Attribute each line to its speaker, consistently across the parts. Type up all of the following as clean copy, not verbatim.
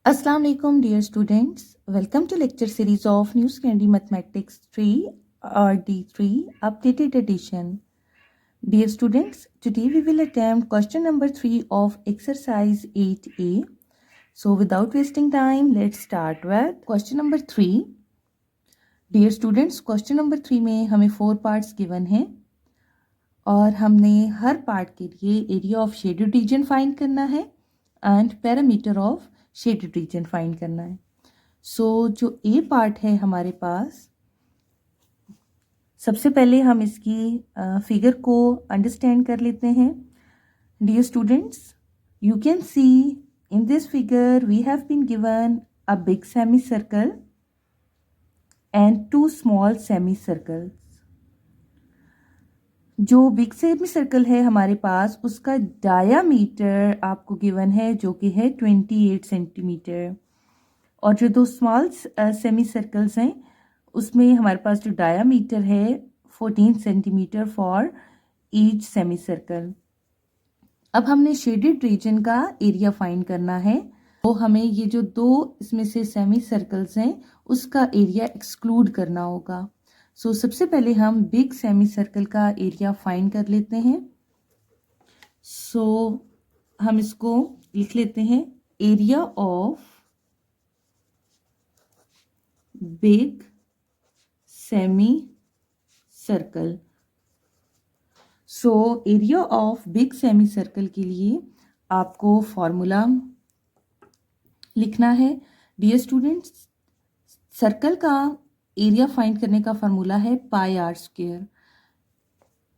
Speaker 1: Assalamu alaikum dear students. Welcome to lecture series of New Candy Mathematics 3 or D3 updated edition. Dear students, today we will attempt question number 3 of exercise 8A. So without wasting time, let's start with question number 3. Dear students, question number 3 में हमें 4 parts given हैं और हमने हर part के लिए area of shaded region find करना है and perimeter of shaded region find करना है. सो जो ए पार्ट है हमारे पास, सबसे पहले हम इसकी फिगर को अंडरस्टैंड कर लेते हैं. Dear students, you can see in this figure we have been given a big semi circle and 2 small semi circles. जो बिग सेमी सर्कल है हमारे पास, उसका डायामीटर आपको गिवन है जो कि है 28 सेंटीमीटर. और जो 2 स्मॉल सेमी सर्कल्स हैं उसमें हमारे पास जो डायामीटर है 14 centimetre for each semi circle. अब हमने शेडेड रीजन का एरिया फाइंड करना है, तो हमें ये जो 2 इसमें से सेमी सर्कल्स हैं उसका एरिया एक्सक्लूड करना होगा. सो सबसे पहले हम बिग सेमी सर्कल का एरिया फाइंड कर लेते हैं. सो हम इसको लिख लेते हैं area of big semi circle. So area of big semi circle के लिए आपको फॉर्मूला लिखना है. डियर स्टूडेंट्स, सर्कल का एरिया फाइंड करने का फॉर्मूला है pi are square.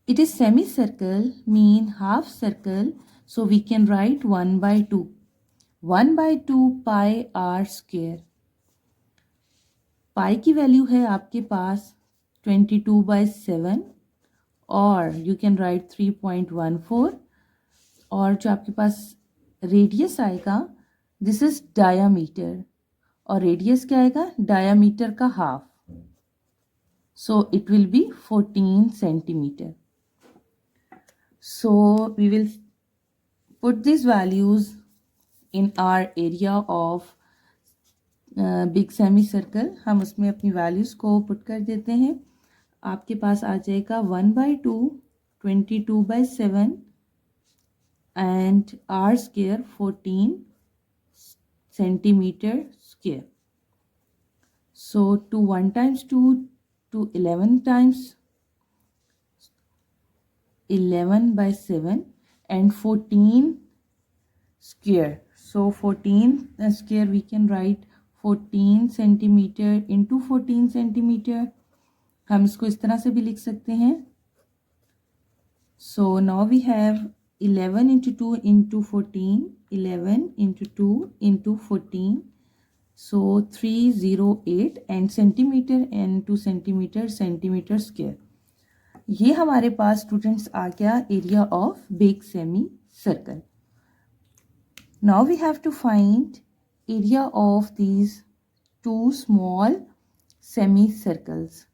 Speaker 1: It is semi circle mean half circle, so we can write 1/2 pi are square. Pi की वैल्यू है आपके पास 22/7 और यू कैन राइट 3.14. और जो आपके पास रेडियस आएगा, दिस इज डायामीटर, और रेडियस क्या आएगा? डायामीटर का half. So it will be 14 centimeter. So we will put these values in our area of big semicircle. हम उसमें अपनी values को put कर देते हैं. आपके पास आ जाएगा 1/2, 22/7 and r square 14 centimeter square. So to 1 times 2 to 11 times 11/7 and 14 square. So 14 square we can write 14 centimeter into 14 centimeter. हम इसको इस तरह से भी लिख सकते हैं. So now we have 11 into 2 into 14, 11 into 2 into 14. So 308 and centimeter into centimeter, centimeter square. ये हमारे पास स्टूडेंट्स आ गया area of big semi circle. Now we have to find area of these 2 small semi circles.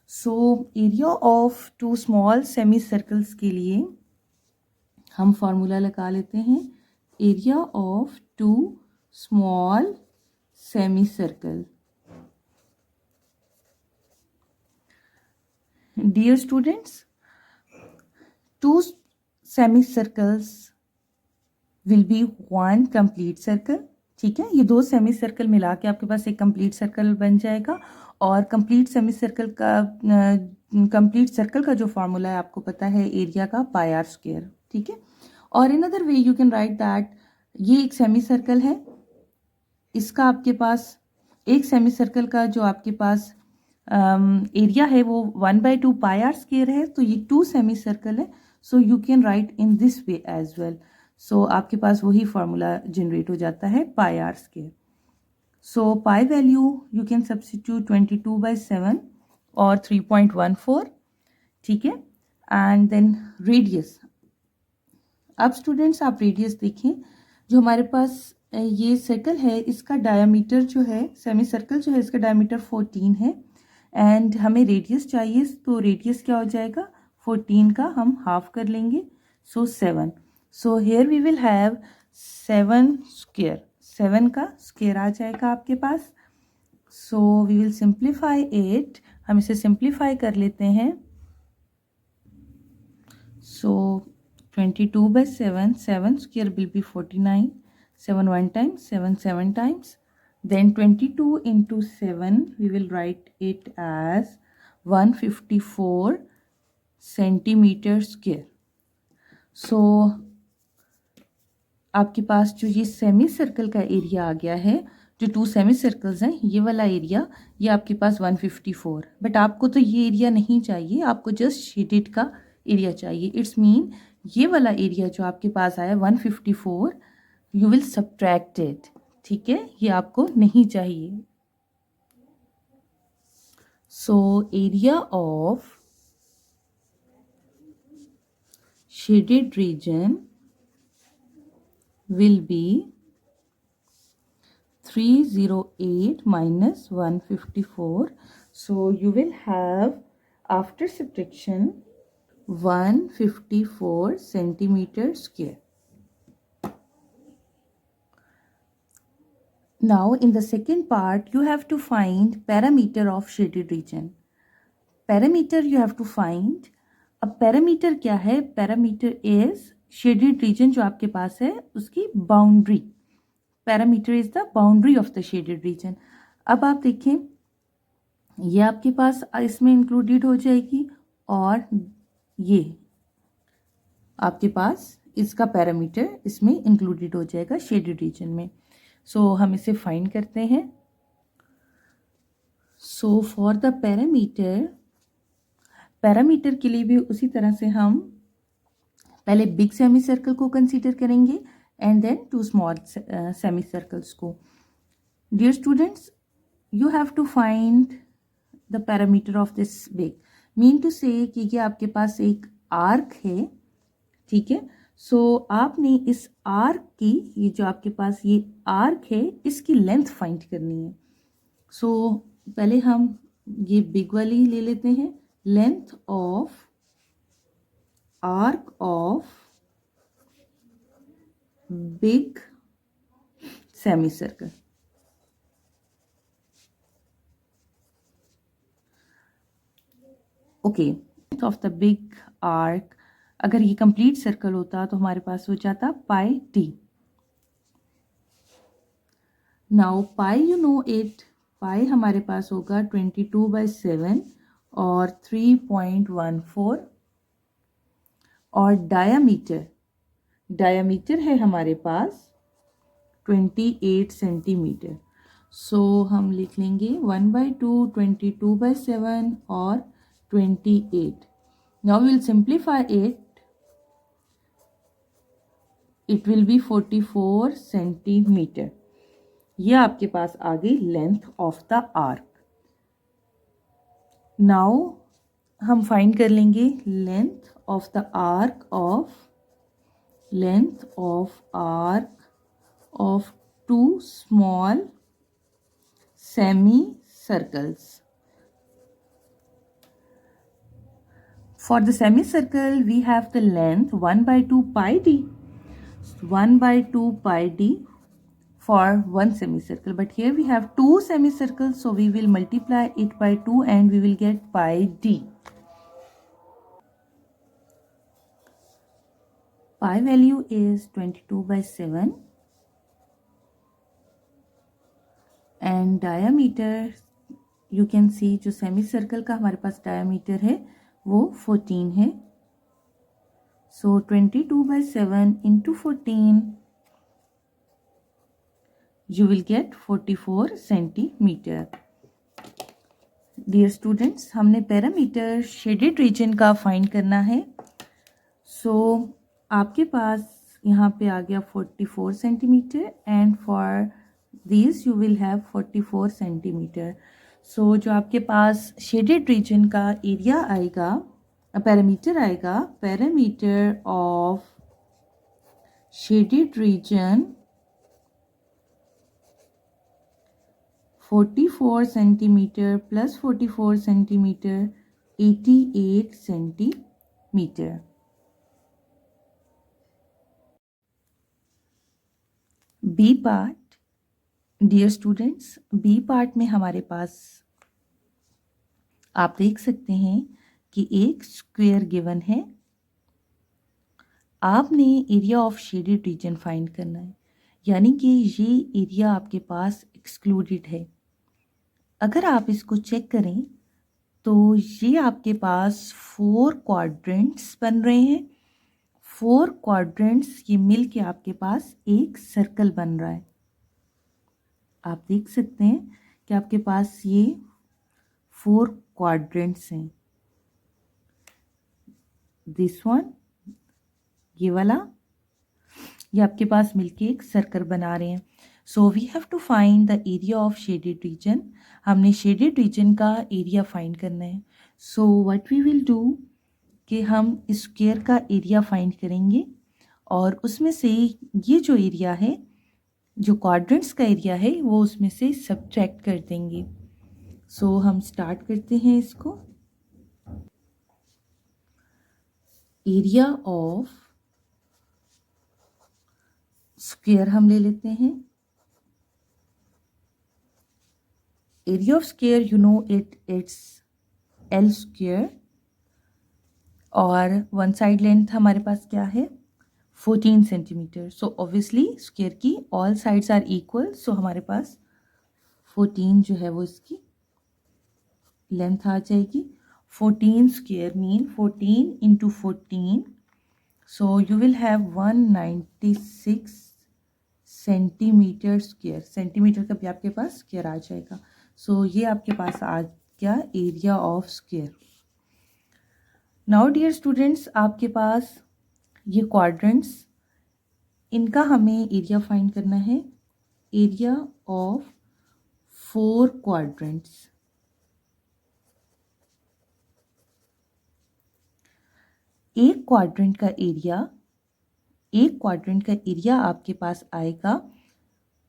Speaker 1: So area of 2 small semi circles के लिए हम formula लगा लेते हैं. Area of 2 small semicircle. Dear students, 2 semicircles will be 1 complete circle. ठीक है, ये 2 semi circle मिला के आपके पास एक कंप्लीट सर्कल बन जाएगा. और कंप्लीट सेमी सर्कल का कंप्लीट सर्कल का जो फॉर्मूला है आपको पता है एरिया का पाई आर स्क्वायर. ठीक है, और in other way you can right that ये एक सेमी सर्कल है, इसका आपके पास एक सेमी सर्कल का जो आपके पास एरिया है वो 1/2 पाई आर स्क्वायर है. तो ये 2 सेमी सर्कल है. So you can write in this way as well. So आपके पास वही फार्मूला जनरेट हो जाता है pi are square. So pi value you can substitute 22/7 और 3.14. ठीक है, एंड देन रेडियस. अब स्टूडेंट्स आप रेडियस देखें, जो हमारे पास ये सर्कल है इसका डायामीटर जो है, सेमी सर्कल जो है इसका डायामीटर 14 है एंड हमें रेडियस चाहिए. तो रेडियस क्या हो जाएगा? 14 का हम हाफ कर लेंगे, so 7. So here we will have 7 square. 7 का स्क्वायर आ जाएगा आपके पास। So we will simplify it, हम इसे सिंप्लीफाई कर लेते हैं। सो 22/7, 7 square will be 49, 7 one time, 7 7 times, then 22 into 7 we will write it as 154 centimeter square. So आपके पास जो ये सेमी सर्कल का एरिया आ गया है, जो 2 सेमी सर्कल्स हैं, ये वाला एरिया ये आपके पास 154, बट आपको तो ये एरिया नहीं चाहिए, आपको जस्ट शेडेड का एरिया चाहिए। इट्स मीन ये वाला एरिया जो आपके पास आया 154, यू विल सब्ट्रैक्ट इट, ठीक है, ये आपको नहीं चाहिए। सो area of shaded reason will be 308 minus 154. So you will have after subtraction 154 centimeter square. Now in the second part you have to find parameter of shaded region. Parameter you have to find. अब parameter क्या है? Parameter is shaded region जो आपके पास है उसकी boundary. Parameter is the boundary of the shaded region. अब आप देखें ये आपके पास इसमें इंक्लूडेड हो जाएगी और ये आपके पास इसका पैरामीटर इसमें इंक्लूडेड हो जाएगा शेडेड रीजन में। सो हम इसे फाइंड करते हैं। सो फॉर द पैरामीटर के लिए भी उसी तरह से हम पहले बिग सेमी सर्कल को कंसीडर करेंगे and then 2 small semi circles को। Dear students, you have to find the parameter of this big, mean to say कि ये आपके पास एक आर्क है, ठीक है। सो आपने इस आर्क की, ये जो आपके पास ये आर्क है, इसकी लेंथ फाइंड करनी है। सो पहले हम ये बिग वाली ले लेते हैं, length of arc of big semi circle. Okay, of the big arc, अगर ये कंप्लीट सर्कल होता तो हमारे पास हो जाता pi T. Now pi you know it, pi हमारे पास होगा 22/7 और 3.14, और डायामीटर है हमारे पास 28 सेंटीमीटर। सो हम लिख लेंगे 1/2, 22/7 और 28। Now we will simplify it, it will be 44 centimetre. ये आपके पास आ गई length of the arc. Now हम फाइंड कर लेंगे length of the arc of 2 small semi circles. For the semicircle we have the length 1/2 pi d, 1/2 pi d for one semicircle, but here we have 2 semicircles, so we will multiply it by 2 and we will get pi d. Pi value is 22/7 and diameter you can see जो semicircle का हमारे पास diameter है वो 14 है। So 22/7 into 14 you will get 44 centimetre. Dear students, हमने parameter shaded region का find करना है। सो आपके पास यहाँ पे आ गया 44 centimetre and for this you will have 44 centimetre. So जो आपके पास शेडेड रीजन का एरिया आएगा, पैरामीटर आएगा, perimeter of shaded region 44 centimetre plus 44 centimetre 88 centimetre. B part, dear students, B part में हमारे पास आप देख सकते हैं कि एक स्क्वायर गिवन है। आपने area of shaded region find करना है, यानी कि ये एरिया आपके पास एक्सक्लूडेड है। अगर आप इसको चेक करें तो ये आपके पास 4 क्वाड्रेंट्स बन रहे हैं। 4 क्वाड्रेंट्स ये मिल के आपके पास एक सर्कल बन रहा है। आप देख सकते हैं कि आपके पास ये 4 क्वाड्रेंट्स हैं। दिस वन, ये वाला, ये आपके पास मिलके एक सर्कल बना रहे हैं। So we have to find the area of shaded region. हमने शेडेड रीजन का एरिया फाइंड करना है। So what we will do कि हम स्क्वायर का एरिया फाइंड करेंगे और उसमें से ये जो एरिया है, जो क्वाड्रेंट्स का एरिया है, वो उसमें से सब्ट्रैक्ट कर देंगे। सो हम स्टार्ट करते हैं इसको। एरिया ऑफ स्क्वायर हम ले लेते हैं। Area of square, you know it's L square, और वन साइड लेंथ हमारे पास क्या है 14 सेंटीमीटर। सो ऑब्वियसली स्क्वायर की ऑल साइड्स आर इक्वल, सो हमारे पास 14 जो है वो इसकी लेंथ आ जाएगी। 14 square mean 14 into 14, so you will have 196 centimetre square. Centimetre का भी आपके पास स्क्वायर आ जाएगा। सो ये आपके पास आ गया area of square. Now dear students, आपके पास ये क्वाड्रेंट्स, इनका हमें एरिया फाइंड करना है। Area of 4 quadrants. एक क्वाड्रेंट का एरिया आपके पास आएगा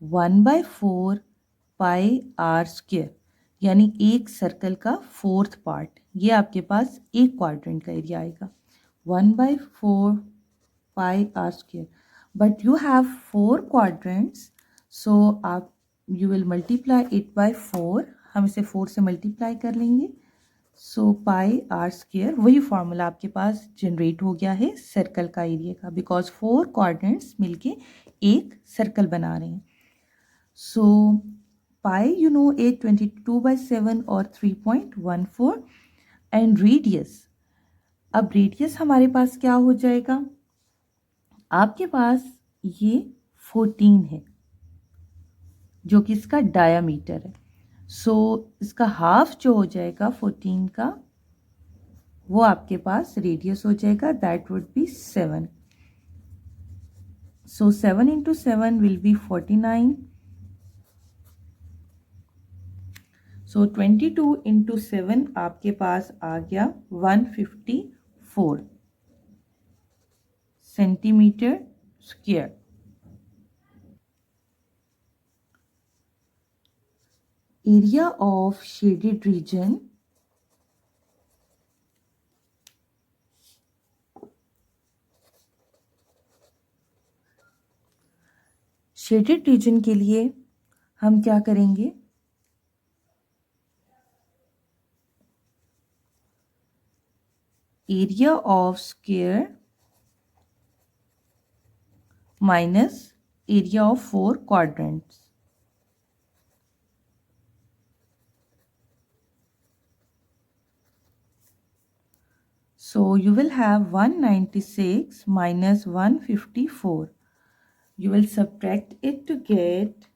Speaker 1: 1/4 पाई आर स्क्वायर, यानी एक सर्कल का 4th पार्ट। ये आपके पास एक क्वाड्रेंट का एरिया आएगा 1/4 pi are square. But you have 4 quadrants, so आप you will multiply it by 4। हम इसे 4 से मल्टीप्लाई कर लेंगे। सो पाई आर स्क्वायर, वही फॉर्मूला आपके पास जनरेट हो गया है सर्कल का एरिया का, बिकॉज 4 क्वाड्रेंट्स मिलके एक सर्कल बना रहे हैं। सो पाई, यू नो 822/7 और 3.14, एंड रेडियस। अब रेडियस हमारे पास क्या हो जाएगा, आपके पास ये 14 है जो कि इसका डायामीटर है। सो इसका हाफ जो हो जाएगा 14 का, वो आपके पास रेडियस हो जाएगा, that would B 7। So 7 into 7 will be 49। So 22 into 7 आपके पास आ गया 154 centimetre square. Area of shaded region, shaded reason के लिए हम क्या करेंगे, area of square minus area of 4 quadrants. So you will have 196 minus 154. You will subtract it to get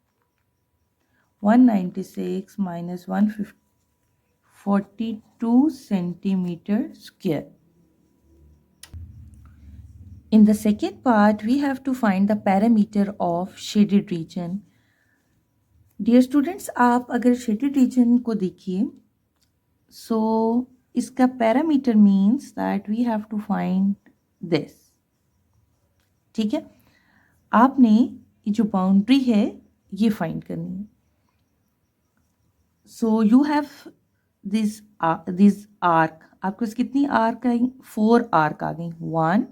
Speaker 1: 196 minus 142 centimeter square. In the second part, we have to find the parameter of shaded region. Dear students, आप अगर shaded region को देखिए, so इसका parameter means that we have to find this. ठीक है, आपने ये जो बाउंड्री है ये फाइंड करनी है। So you have this arc, आपके पास कितनी आर्क आई, 4 आर्क आ गई, 1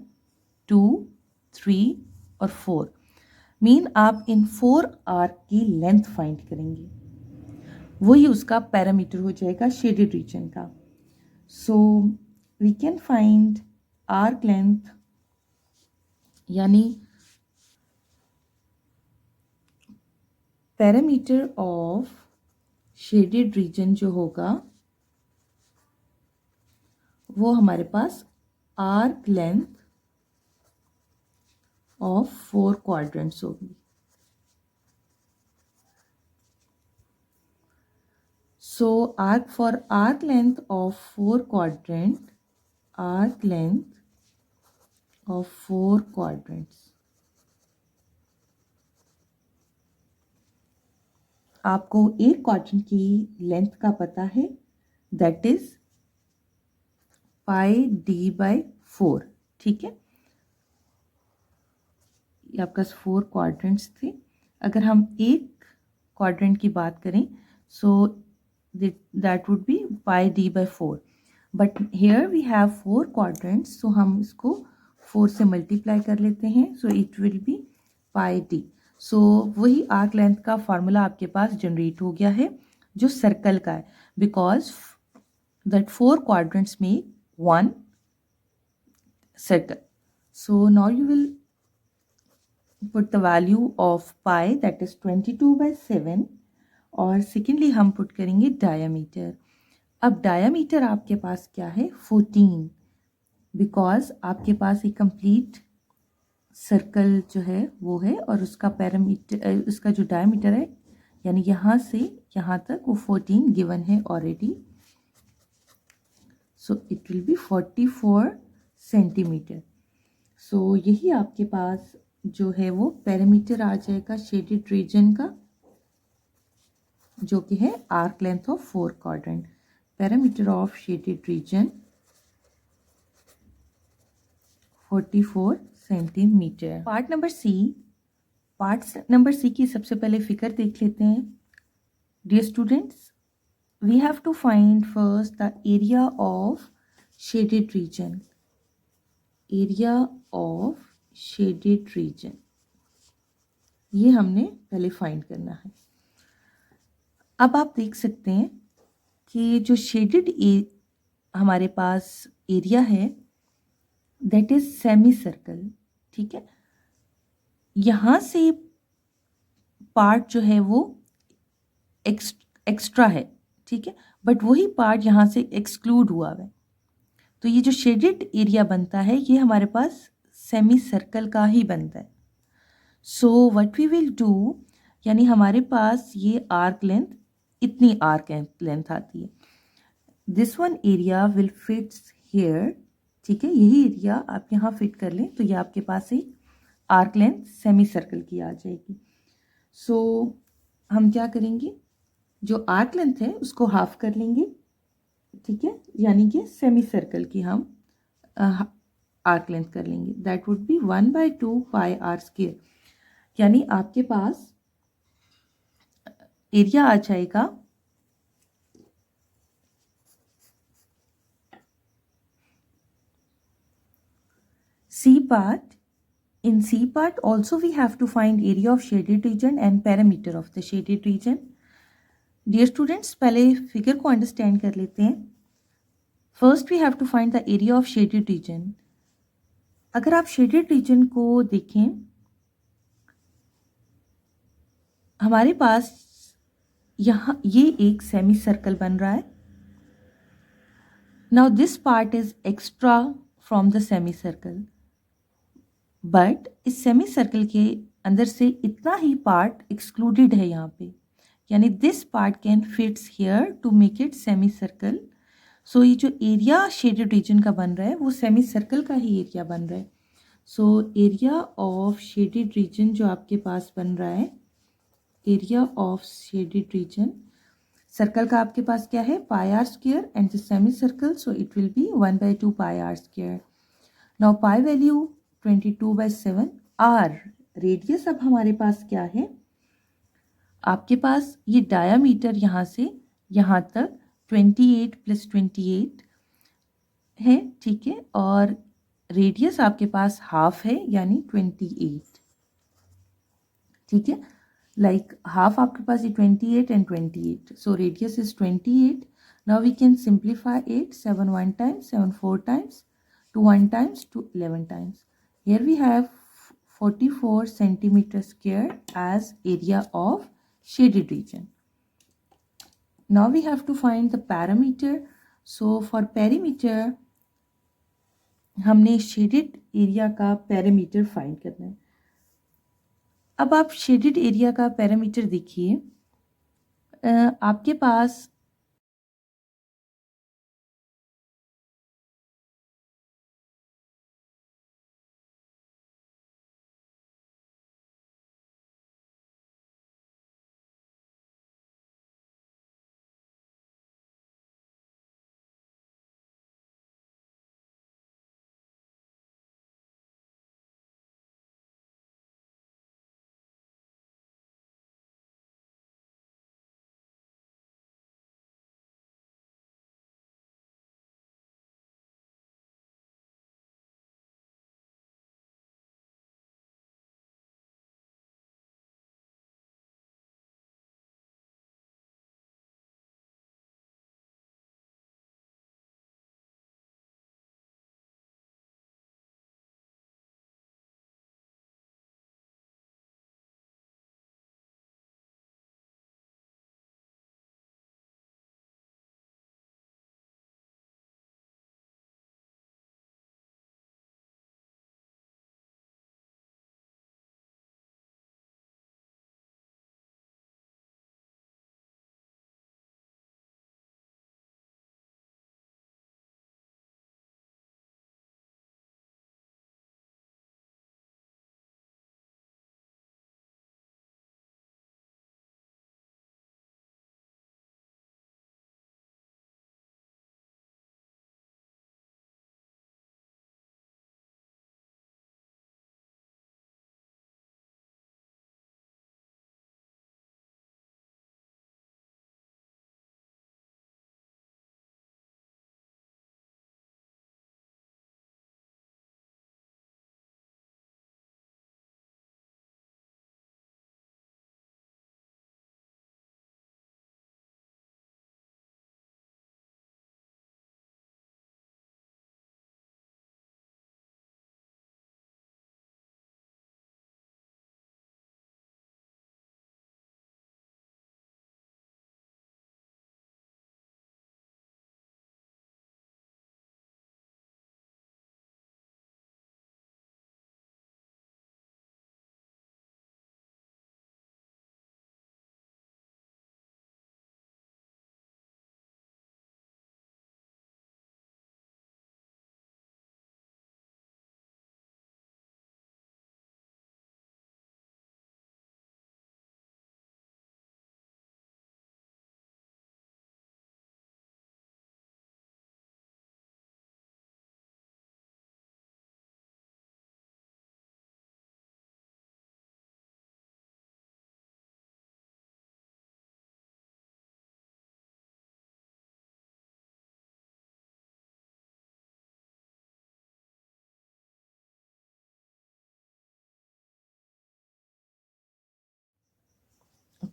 Speaker 1: 2 3 और 4, मीन आप इन 4 आर्क की लेंथ फाइंड करेंगे, वही उसका पैरामीटर हो जाएगा शेडेड रीजन का। So we can find arc length, यानी पैरामीटर ऑफ शेडेड रीजन जो होगा वो हमारे पास आर्क लेंथ ऑफ 4 क्वाड्रेंट्स होगी। So for arc length of 4 quadrant, arc length of 4 quadrants, आपको एक क्वाड्रेंट की लेंथ का पता है, that is pi D by 4। ठीक है, ये आपका 4 क्वाड्रेंट्स थे। अगर हम एक क्वाड्रेंट की बात करें, सो that would be pi d by 4, but here we have 4 quadrants, so हम इसको 4 से मल्टीप्लाई कर लेते हैं, so it will be pi d। so वही आर्क लेंथ का फार्मूला आपके पास जनरेट हो गया है जो सर्कल का है, because that 4 quadrants make 1 circle। so now you will put the value of pi, that is 22/7, और सेकेंडली हम पुट करेंगे डायामीटर। अब डायामीटर आपके पास क्या है, 14, बिकॉज आपके पास एक कंप्लीट सर्कल जो है वो है और उसका पैरामीटर, उसका जो डायामीटर है यानी यहाँ से यहाँ तक वो 14 गिवन है already. So it will be 44 centimetre. सो यही आपके पास जो है वो पैरामीटर आ जाएगा शेडेड रीजन का, जो कि है arc length of 4 quadrant. Parameter of shaded region 44 centimetre. Part number C की सबसे पहले फिगर देख लेते हैं। Dear students, we have to find first the area of shaded region. Area of shaded region ये हमने पहले फाइंड करना है। अब आप देख सकते हैं कि जो शेडेड हमारे पास एरिया है दैट इज सेमी सर्कल। ठीक है, यहाँ से पार्ट जो है वो एक्स्ट्रा है, ठीक है, बट वही पार्ट यहाँ से एक्सक्लूड हुआ है, तो ये जो शेडेड एरिया बनता है ये हमारे पास सेमी सर्कल का ही बनता है। So what we will do, यानी हमारे पास ये आर्क लेंथ, इतनी आर्क लेंथ आती है, this one area will fits here. ठीक है, यही एरिया आप यहाँ फिट कर लें तो ये आपके पास एक आर्क लेंथ सेमी सर्कल की आ जाएगी। सो हम क्या करेंगे, जो आर्क लेंथ है उसको हाफ कर लेंगे। ठीक है, यानी कि सेमी सर्कल की हम आर्क लेंथ कर लेंगे, that would be 1/2 pi are square, यानी आपके पास एरिया आ जाएगा C part. In C part also we have to find area of shaded region and parameter of the shaded region. Dear students, पहले figure को understand कर लेते हैं। First we have to find the area of shaded region. अगर आप shaded region को देखें, हमारे पास यहाँ ये एक सेमी सर्कल बन रहा है। Now this part is extra from the semi circle, but इस सेमी सर्कल के अंदर से इतना ही पार्ट एक्सक्लूडेड है यहाँ पे, यानी this part can fits here to make it semi circle. सो ये जो एरिया शेडेड रीजन का बन रहा है वो सेमी सर्कल का ही एरिया बन रहा है। So area of shaded region जो आपके पास बन रहा है, area of shaded region, circle का आपके पास क्या है, pi are square, and the semi circle, so it will be 1/2 pi are square. Now pi value 22/7। R radius अब हमारे पास क्या है, आपके पास ये डायामीटर यहाँ से यहाँ तक 28 + 28 है। ठीक है, और रेडियस आपके पास हाफ है यानी 28। ठीक है, लाइक हाफ आपके पास ये 28 and 28, so radius is 28. Now we can simplify it. 7 1 times, 7 4 times, 2 1 times, 2 11 times. Here we have 44 centimeter square as area of shaded region. Now we have to find the perimeter. So for perimeter हमने shaded area का parameter find करना है. अब आप shaded area का perimeter देखिए, आपके पास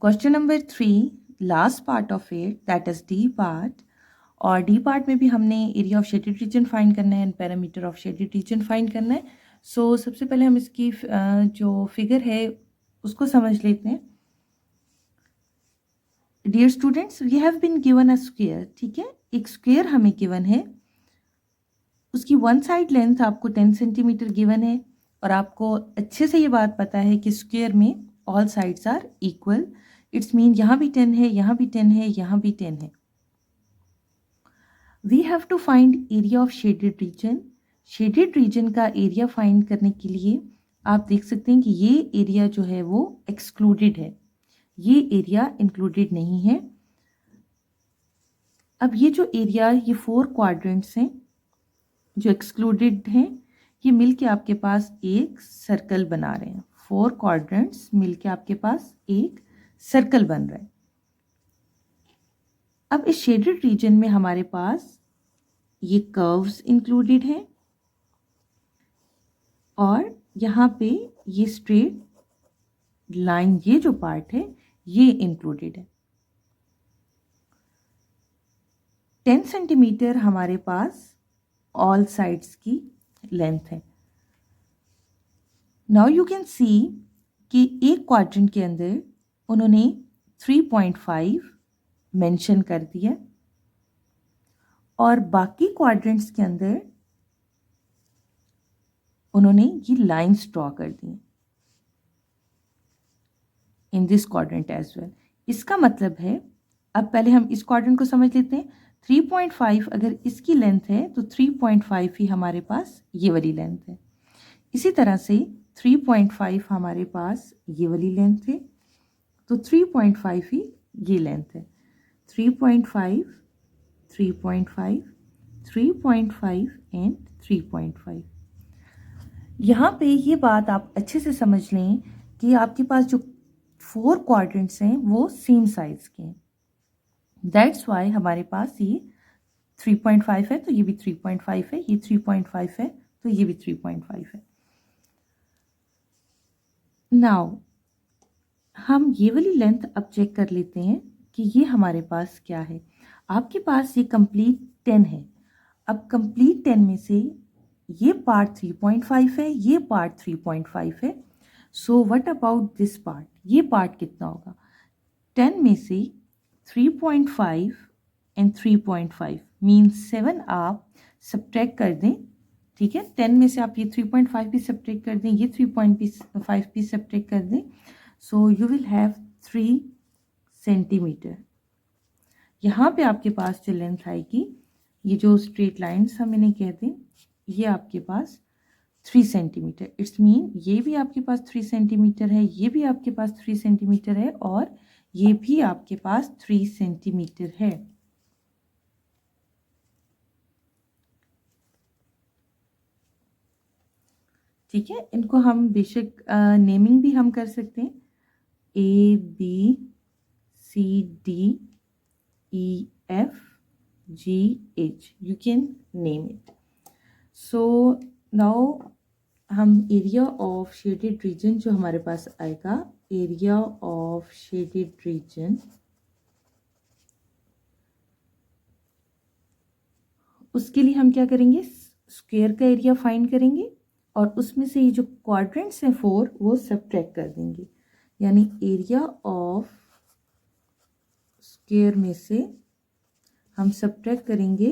Speaker 1: question number 3, last part of it, that is D part. और डी पार्ट में भी हमने area of shaded region find करना है and perimeter of shaded region find करना है. सो सबसे पहले हम इसकी जो फिगर है उसको समझ लेते हैं. Dear students, we have been given a square. ठीक है, एक स्क्वायर हमें गिवन है, उसकी वन साइड लेंथ आपको 10 सेंटीमीटर गिवन है और आपको अच्छे से ये बात पता है कि स्क्वायर में all sides are equal. It's mean यहाँ भी 10 है, यहाँ भी 10 है, यहाँ भी 10 है. We have to find area of shaded region. Shaded region का एरिया फाइंड करने के लिए आप देख सकते हैं कि ये एरिया जो है वो एक्सक्लूडेड है, ये एरिया इंक्लूडेड नहीं है. अब ये जो एरिया, ये 4 क्वाड्रेंट्स हैं जो एक्सक्लूडेड हैं, ये मिलके आपके पास एक सर्कल बना रहे हैं. 4 क्वाड्रेंट्स मिलके आपके पास एक सर्कल बन रहा है. अब इस शेडेड रीजन में हमारे पास ये कर्व्स इंक्लूडेड हैं और यहाँ पे ये स्ट्रेट लाइन ये जो पार्ट है ये इंक्लूडेड है। 10 सेंटीमीटर हमारे पास ऑल साइड्स की लेंथ है। नाउ यू कैन सी कि एक क्वाड्रेंट के अंदर उन्होंने 3.5 मेंशन कर दिया और बाकी क्वाड्रेंट्स के अंदर उन्होंने ये लाइंस ड्रॉ कर दी in this quadrant as well. इसका मतलब है, अब पहले हम इस क्वाड्रेंट को समझ लेते हैं। 3.5 अगर इसकी लेंथ है तो 3.5 ही हमारे पास ये वाली लेंथ है। इसी तरह से 3.5 हमारे पास ये वाली लेंथ है, तो 3.5 ही ये लेंथ है। 3.5, 3.5, 3.5 एंड 3.5। यहाँ पे ये बात आप अच्छे से समझ लें कि आपके पास जो 4 क्वाड्रेंट्स हैं वो सेम साइज के हैं। दैट्स वाई हमारे पास ये 3.5 है तो ये भी 3.5 है, ये 3.5 है तो ये भी 3.5 है। नाउ हम ये वाली लेंथ अब चेक कर लेते हैं कि ये हमारे पास क्या है। आपके पास ये कंप्लीट 10 है। अब कंप्लीट 10 में से ये पार्ट 3.5 है, ये पार्ट 3.5 है। So what about this part? ये पार्ट कितना होगा? 10 में से 3.5 एंड 3.5 मीन्स 7 आप सब्ट्रैक्ट कर दें, ठीक है। 10 में से आप ये 3.5 भी सब्ट्रैक्ट कर दें, ये 3.5 भी सब्ट्रैक्ट कर दें, so you will have 3 centimetre. यहाँ पे आपके पास जो लेंथ आएगी, ये जो स्ट्रेट लाइन्स हम इन्हें कहते हैं, ये आपके पास 3 सेंटीमीटर। इट्स मीन ये भी आपके पास 3 सेंटीमीटर है, ये भी आपके पास 3 सेंटीमीटर है और ये भी आपके पास 3 सेंटीमीटर है। ठीक है, इनको हम बेशक नेमिंग भी हम कर सकते हैं, A B C D E F G H, you can name it. So now हम एरिया ऑफ शेडेड रीजन जो हमारे पास आएगा, एरिया ऑफ शेडेड रीजन, उसके लिए हम क्या करेंगे, स्क्वायर का एरिया फाइंड करेंगे और उसमें से ये जो क्वाड्रेंट्स हैं 4 वो सब्ट्रैक्ट कर देंगे, यानी एरिया ऑफ स्क्वायर में से हम सब्ट्रैक्ट करेंगे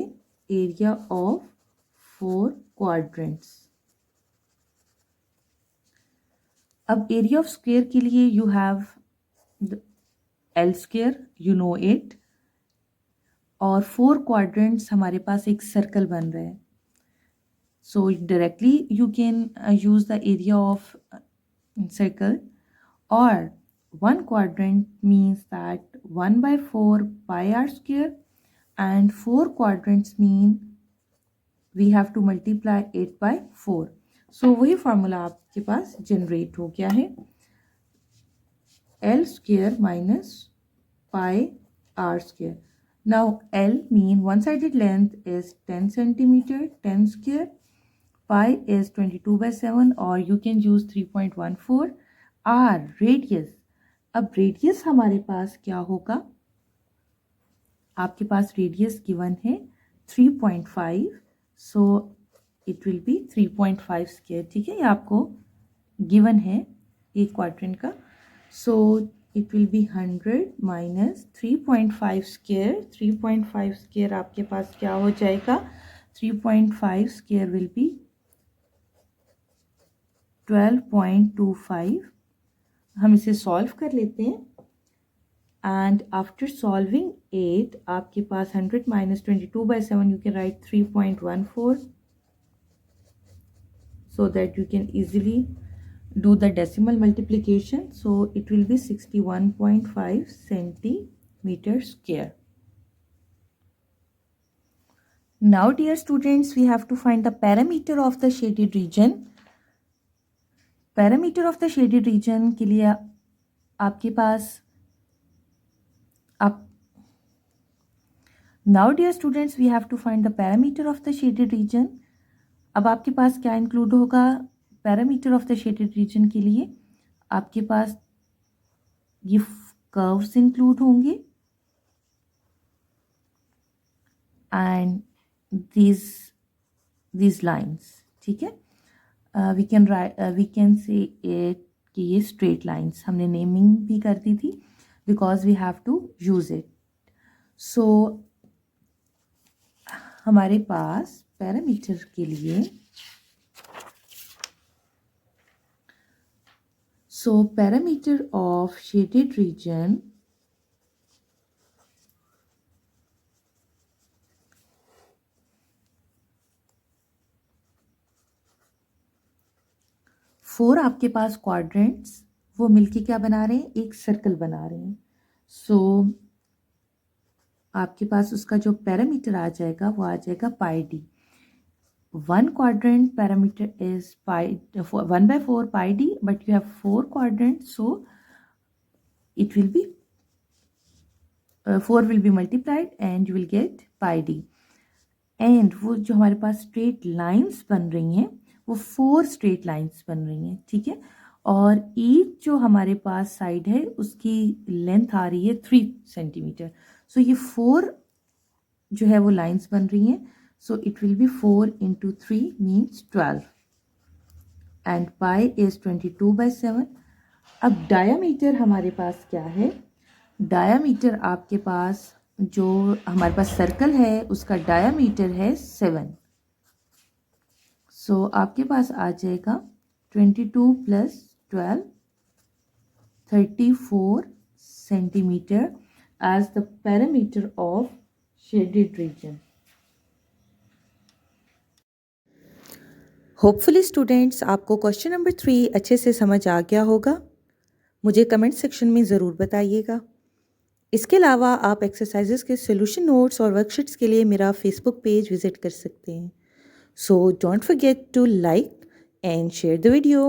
Speaker 1: एरिया ऑफ 4 क्वाड्रेंट्स। अब एरिया ऑफ स्क्वायर के लिए you have L square, you know it, और 4 क्वाड्रेंट्स हमारे पास एक सर्कल बन रहा है। सो directly you can use the area of circle, or 1 quadrant means that 1/4 pi r square, and 4 quadrants mean we have to multiply 8/4. so वही formula आपके पास generate हो गया है, l square minus pi r square. Now l mean one sided length is 10 centimeter, 10 square, pi is 22/7 or you can use 3.14, r radius. अब radius हमारे पास क्या होगा, आपके पास रेडियस गिवन है 3.5, सो इट विल बी 3.5 स्क्वायर, ठीक है, ये आपको गिवन है एक क्वाड्रेंट का। सो it will B 100 minus 3.5 square. 3.5 square आपके पास क्या हो जाएगा, 3.5 स्क्वायर विल बी 12.25। हम इसे सॉल्व कर लेते हैं एंड आफ्टर सॉल्विंग इट आपके पास 100 minus 22/7 you can right 3.14, so that you can easily do the decimal multiplication. So it will be 61.5 centimeter square. Now dear students, we have to find the parameter of the shaded region. Parameter of the shaded region के लिए आपके पास now dear students, we have to find the parameter of the shaded region. अब आपके पास क्या include होगा parameter of the shaded region के लिए, आपके पास ये कर्व्स इंक्लूड होंगे एंड these lines, ठीक है. वी कैन से इट कि ये स्ट्रेट लाइंस, हमने नेमिंग भी कर दी थी because we have to use it. So हमारे पास पैरामीटर के लिए perimeter of shaded region four आपके पास क्वाड्रेंट्स वो मिलके क्या बना रहे हैं, एक सर्कल बना रहे हैं. सो आपके पास उसका जो पैरामीटर आ जाएगा वो आ जाएगा pi D. One quadrant perimeter is pi 1/4 pi D, but you have 4 quadrants, so it will be 4 will be multiplied and you will get pi d. And वो जो हमारे पास स्ट्रेट लाइंस बन रही हैं वो 4 स्ट्रेट लाइंस बन रही हैं, ठीक है. और ईच जो हमारे पास साइड है उसकी लेंथ आ रही है 3 सेंटीमीटर. सो ये 4 जो है वो लाइंस बन रही हैं. सो it will B 4 into 3 means 12 and pi is 22/7. अब डायामीटर हमारे पास क्या है, डायामीटर आपके पास जो हमारे पास सर्कल है उसका डायामीटर है 7. सो आपके पास आ जाएगा 22 + 12 34 centimetre as the parameter of shaded region. Hopefully students आपको क्वेश्चन नंबर 3 अच्छे से समझ आ गया होगा. मुझे कमेंट सेक्शन में ज़रूर बताइएगा. इसके अलावा आप एक्सरसाइजेस के सॉल्यूशन नोट्स और वर्कशीट्स के लिए मेरा फेसबुक पेज विजिट कर सकते हैं. So don't forget to like and share the video.